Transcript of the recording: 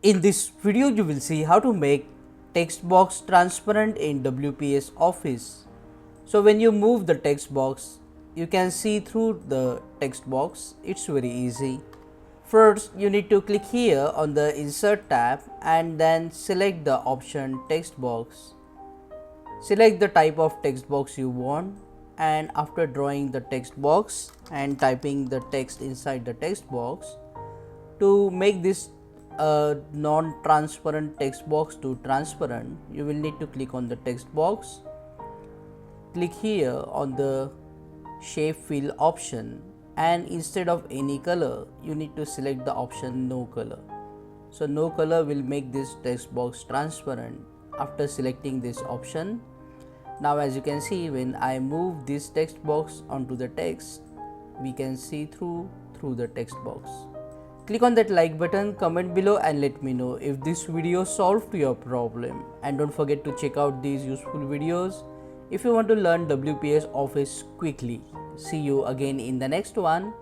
In this video you will see how to make text box transparent in WPS Office. So when you move the text box, you can see through the text box. It's very easy. First you need to click here on the insert tab and then select the option text box. Select the type of text box you want, and after drawing the text box and typing the text inside the text box, to make this non-transparent text box to transparent, you will need to click on the text box, click here on the shape fill option, and instead of any color you need to select the option no color. So no color will make this text box transparent. After selecting this option, now as you can see, when I move this text box onto the text, we can see through the text box. Click on that like button, comment below and let me know if this video solved your problem, and don't forget to check out these useful videos if you want to learn WPS Office quickly. See you again in the next one.